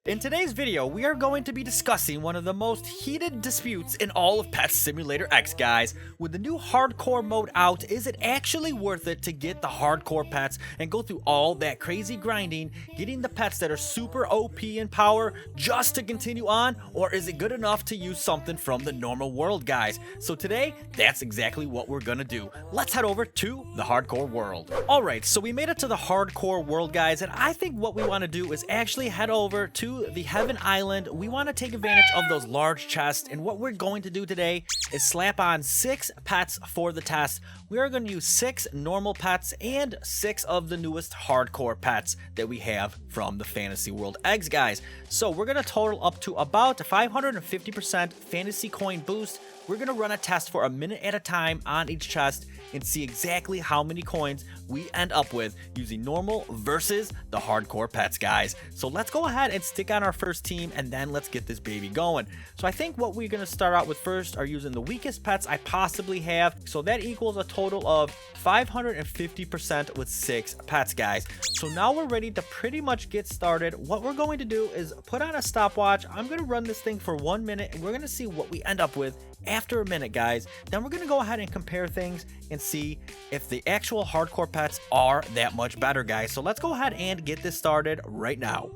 In today's video, we are going to be discussing one of the most heated disputes in all of Pet Simulator X, guys. With the new hardcore mode out, is it actually worth it to get the hardcore pets and go through all that crazy grinding, getting the pets that are super OP in power just to continue on, or is it good enough to use something from the normal world, guys? So today, that's exactly what we're gonna do. Let's head over to the hardcore world. Alright, so we made it to the hardcore world, guys, and I think what we want to do is actually head over to the Heaven Island. We want to take advantage of those large chests, and what we're going to do today is slap on 6 pets for the test. We are going to use 6 normal pets and 6 of the newest hardcore pets that we have from the Fantasy World eggs, guys. So we're going to total up to about 550% fantasy coin boost. We're going to run a test for a minute at a time on each chest and see exactly how many coins we end up with using normal versus the hardcore pets, guys. So let's go ahead and stick on our first team, and then let's get this baby going. So I think what we're going to start out with first are using the weakest pets I possibly have. So that equals a total of 550% with 6 pets, guys. So now we're ready to pretty much get started. What we're going to do is put on a stopwatch. I'm going to run this thing for 1 minute, and we're going to see what we end up with after a minute, guys. Then we're going to go ahead and compare things and see if the actual hardcore pets are that much better, guys. So let's go ahead and get this started right now.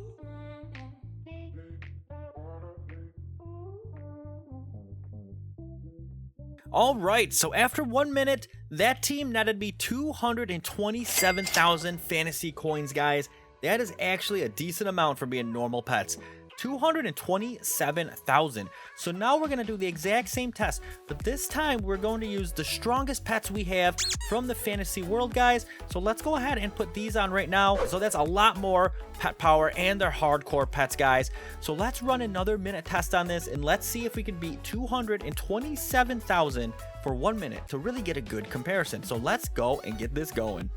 Alright, so after 1 minute, that team netted me 227,000 fantasy coins, guys. That is actually a decent amount for being normal pets. 227,000. So now we're going to do the exact same test, but this time we're going to use the strongest pets we have from the fantasy world, guys. So let's go ahead and put these on right now. So that's a lot more pet power, and they're hardcore pets, guys. So let's run another minute test on this, and let's see if we can beat 227,000 for 1 minute to really get a good comparison. So let's go and get this going.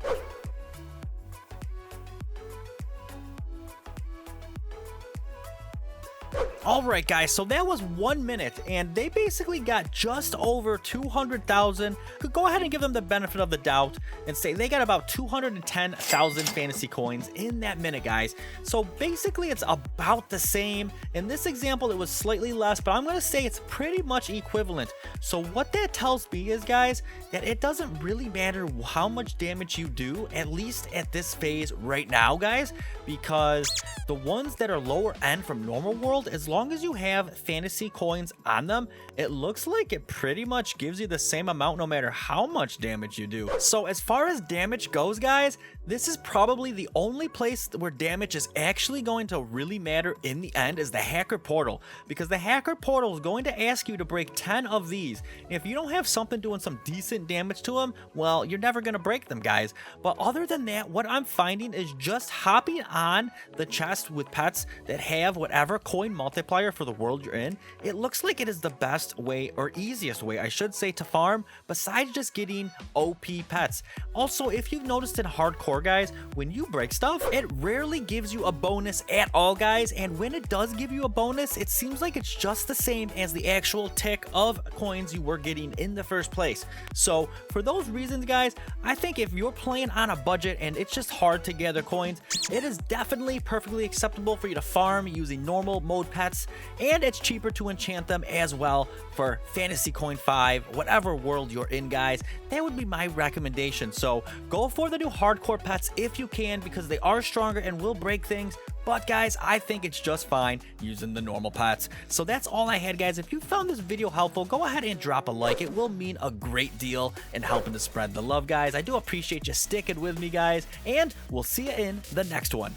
Alright, guys, so that was 1 minute, and they basically got just over 200,000. Could go ahead and give them the benefit of the doubt and say they got about 210,000 fantasy coins in that minute, guys. So basically it's about the same. In this example it was slightly less, but I'm going to say it's pretty much equivalent. So what that tells me is, guys, that it doesn't really matter how much damage you do, at least at this phase right now, guys, because the ones that are lower end from normal world, as long as you have fantasy coins on them, it looks like it pretty much gives you the same amount no matter how much damage you do. So as far as damage goes, guys, this is probably the only place where damage is actually going to really matter in the end, is the hacker portal, because the hacker portal is going to ask you to break 10 of these. If you don't have something doing some decent damage to them, well, you're never going to break them, guys. But other than that, what I'm finding is just hopping on the chest with pets that have whatever coin multiplier for the world you're in, it looks like it is the best way, or easiest way I should say, to farm besides just getting OP pets. Also, if you've noticed in hardcore, guys, when you break stuff, it rarely gives you a bonus at all, guys, and when it does give you a bonus, it seems like it's just the same as the actual tick of coins you were getting in the first place. So for those reasons, guys, I think if you're playing on a budget and it's just hard to gather coins, it is definitely perfectly acceptable for you to farm using normal mode pets, and it's cheaper to enchant them as well for Fantasy Coin 5, whatever world you're in, guys. That would be my recommendation. So go for the new hardcore pets if you can, because they are stronger and will break things. But guys, I think it's just fine using the normal pets. So that's all I had, guys. If you found this video helpful, go ahead and drop a like. It will mean a great deal in helping to spread the love, guys. I do appreciate you sticking with me, guys, and we'll see you in the next one.